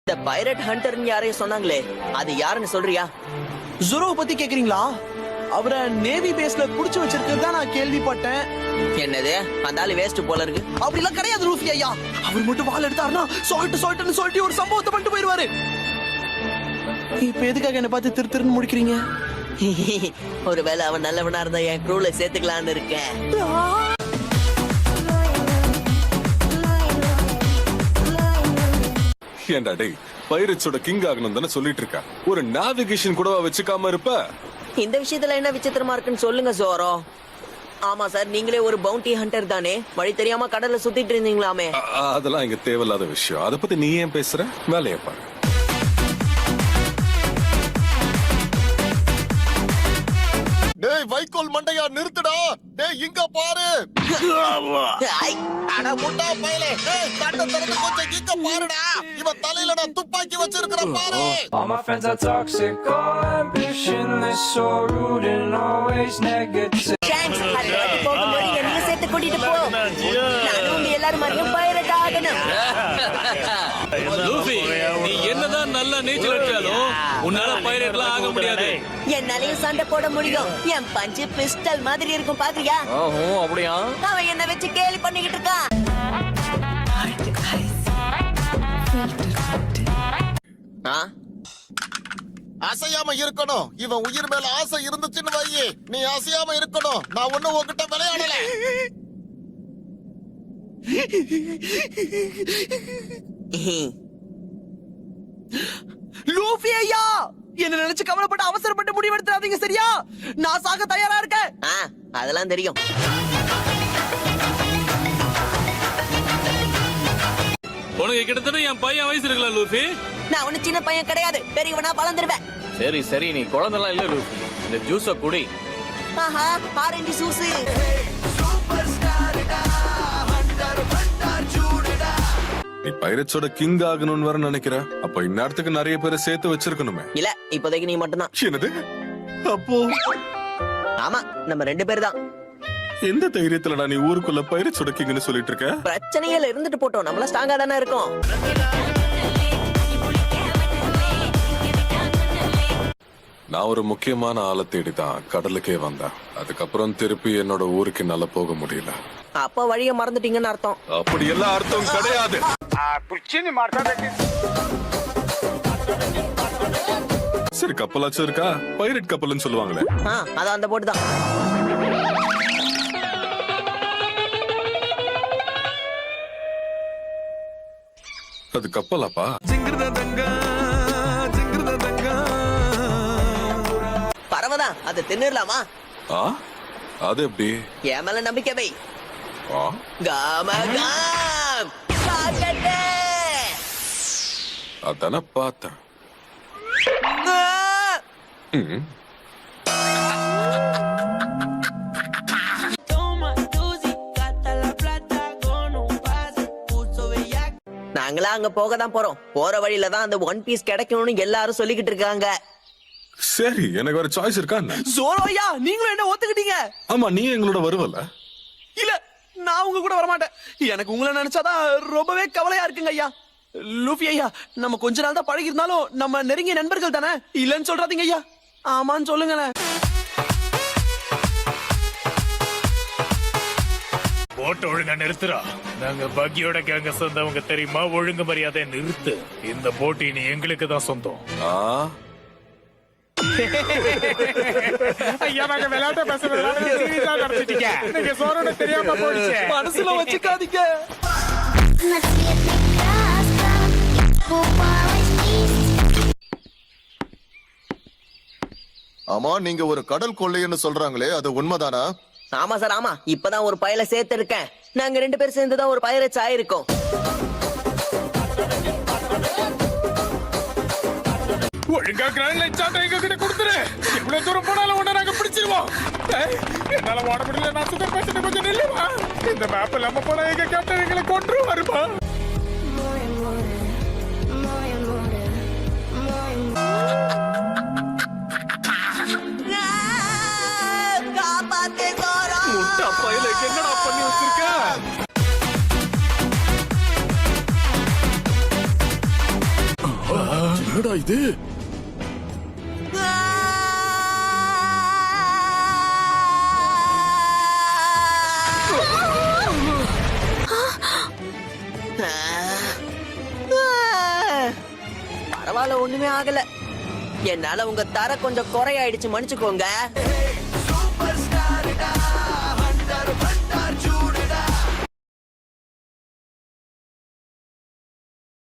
இந்த பைரட் ஹண்டர்னு யாரையும் சொன்னாங்களே, அது யாருன்னு சொல்றியா? ஜொரோ பத்தி கேக்குறீங்களா? அவரை நேவி பேஸ்ல புடிச்சு வச்சிருக்கிறதா நான் கேள்விப்பட்டேன். என்னது, அந்த ஆளு வேஸ்ட் போல இருக்கு. அப்படி எல்லாம் கிடையாது லூஃபி ஐயா. அவர் மட்டும் வாள் எடுத்தாருன்னா சொல்லிட்டு ஒரு சம்பவத்தை பண்ணிட்டு போயிருவாரு. இப்ப எதுக்காக என்ன பார்த்து திருன்னு முடிக்கிறீங்க? ஒருவேளை அவன் நல்லவனா இருந்தா என் க்ரூல சேர்த்துக்கலான்னு இருக்கேன். ஏண்டா டேய், பைரட்ஸோட கிங் ஆகணும் தானே சொல்லிட்டு இருக்க. ஒரு நேவிகேஷன் கூடவா வச்சுக்காம இருப்ப? இந்த விஷயத்துல என்ன விசித்திரமா இருக்குன்னு சொல்லுங்க ஜோரோ. ஆமா சார், நீங்களே ஒரு பவுண்டி ஹண்டர் தானே? வழி தெரியாம கடல்ல சுத்திட்டு இருந்தீங்களாமே. அதெல்லாம் இங்க தேவையில்லாத விஷயம். அத பத்தி நீ ஏன் பேசுற? வேலையை பாரு. டேய் வைக்கோல் மண்டையா, நிறுத்துடா. டேய் இங்க பாரு. அட முட்டா பயலே, டேய் கண்ணை திறந்து கொஞ்சம் இங்க பாருடா. இவன் தலையில நான் துப்பாக்கி வச்சிருக்கிற பாரு. All my friends are toxic, all ambitionless, so rude and always negative. Thanks, அது போகும்போது என்னையும் சேர்த்து கூட்டிட்டு போ. நானும் உங்க எல்லாரும் மாதிரியும் பைரட் ஆகணும். லூஃபி, நீ என்னதான் நல்ல நீச்சல் அடிச்சாலும் உன்னால பைரட்லாம் ஆக முடியாது. என்னாலயும் சண்டை போட முடியும். என் பஞ்சு பிஸ்டல் மாதிரி இருக்கும், பாக்குறியா? அப்படியா? அவன் என்ன வச்சு கேலி பண்ணிக்கிட்டு இருக்கான். அசையாம இருக்கணும். இவன் உயிர் மேல ஆசை இருந்துச்சுன்னு வையே, நீ அசையாம இருக்கணும். நான் ஒண்ணும் உன்கிட்ட விளையாடல. லூஃபி ஐயா, என்ன நினைச்சு கவலைப்பட்டு அவசரப்பட்டு முடிவெடுத்துறாதீங்க, சரியா? நான் சாக தயாரா இருக்கேன். அதெல்லாம் தெரியும். உனக்கு கிட்டத்தட்ட என் பையன் வயசு இருக்குல்ல லூஃபி? நான் ஒண்ணு சின்ன பையன் கிடையாது, பெரியவனா வளர்ந்துருவேன். சரி சரி, நீ குழந்தைலாம் இல்ல லூஃபி. இந்த ஜூஸ குடி. ஆஹா, ஆரஞ்சு ஜூஸ். நீ பைரட்ஸோட கிங் ஆகணும்னு வர நினைக்கிற? அப்ப இந்நேரத்துக்கு நிறைய பேரை சேர்த்து வச்சிருக்கணுமே. இல்ல, இப்போதைக்கு நீ மட்டும்தான். என்னது? அப்போ ஆமா, நம்ம 2 பேர் தான். எந்த தைரியத்துலடா நீ ஊருக்குள்ள பைரட்ஸோட கிங்னு சொல்லிட்டு இருக்க? பிரச்சனையில இருந்துட்டு போட்டோம், நம்மள ஸ்ட்ராங்கா தானே இருக்கோம். நான் ஒரு முக்கியமான ஆளை தேடிதான் கடலுக்கே வந்தேன். அதுக்கப்புறம் திருப்பி என்னோட ஊருக்கு என்னால போக முடியல. அப்ப வழிய மறந்துட்டீங்கன்னு அர்த்தம். அப்படி எல்லாம் அர்த்தம் கிடையாது. சரி, கப்பலாச்சும் இருக்கா? பைரட் கப்பல்னு சொல்லுவாங்களே. அதான் அந்த போட்டு தான். அது கப்பலாப்பா? பரவதான், அதை தின்னுடலாமா? அது எப்படி? என் மேல நம்பிக்கை வை. அதான பார்த்தேன். நாங்களா அங்க போக தான் போறோம். போற வழியில தான் அந்த ஒன் பீஸ் கிடைக்கும்னு எல்லாரும் சொல்லிக்கிட்டு இருக்காங்க. சரி, எனக்கு ஒரு சாய்ஸ் இருக்கா? ஜோரோயா, நீங்களும் என்ன ஒத்துக்கிட்டீங்க? ஆமா, நீ எங்களோட வருவல? இல்ல, நான் உங்க கூட வரமாட்டேன். எனக்கு உங்களை நினைச்சாதான் ரொம்பவே கவலையா இருக்குங்க ஐயா. லூஃபி ஐயா, நம்ம கொஞ்ச நாள் தான் பழகி இருந்தாலும் நம்ம நெருங்கிய நண்பர்கள் தானே? இல்லன்னு சொல்றாதீங்க ஐயா. ஆமான்னு சொல்லுங்களேன். போட்டு ஒழுங்கா நிறுத்துறா. நாங்க பக்கியோட கேங்க சொந்தவங்க தெரியுமா? ஒழுங்கு மரியாதை நிறுத்து. இந்த போட்டி நீ எங்களுக்கு தான் சொந்தம். ஐயா, நாங்க விளையாட்ட பேசுறீங்க. நீங்க சோரோட தெரியாம போயிடுச்சு. மனசுல வச்சுக்காதீங்க. ஆமா, நீங்க ஒரு கடல் கொள்ளைன்னு சொல்றாங்களே, அது உண்மைதானா? ஆமா சார், ஆமா. இப்பதான் ஒரு பயல சேர்த்து இருக்கேன். நாங்க 2 பேர் சேர்ந்துதான் ஒரு பைரட்ஸ் ஆயிருக்கோம். ஒழுங்கா கிராண்ட் லைட் சாட்டை எங்க கிட்ட கொடுத்துரு. எவ்வளவு தூரம் போனாலும் உடனே நாங்க பிடிச்சிருவோம். என்னால ஓட முடியல, நான் சுத்தம் பேசிட்டு கொஞ்சம் நில்லுவா. இந்த மேப் இல்லாம போனா எங்க கேப்டன் எங்களை கொன்று வருமா? முட்டா பையல என்னடா பண்ணி வச்சிருக்க? என்னடா இது? பரவாயில்ல, ஒண்ணுமே ஆகல. என்னால உங்க தர கொஞ்சம் குறையாயிடுச்சு, மன்னிச்சுக்கோங்க.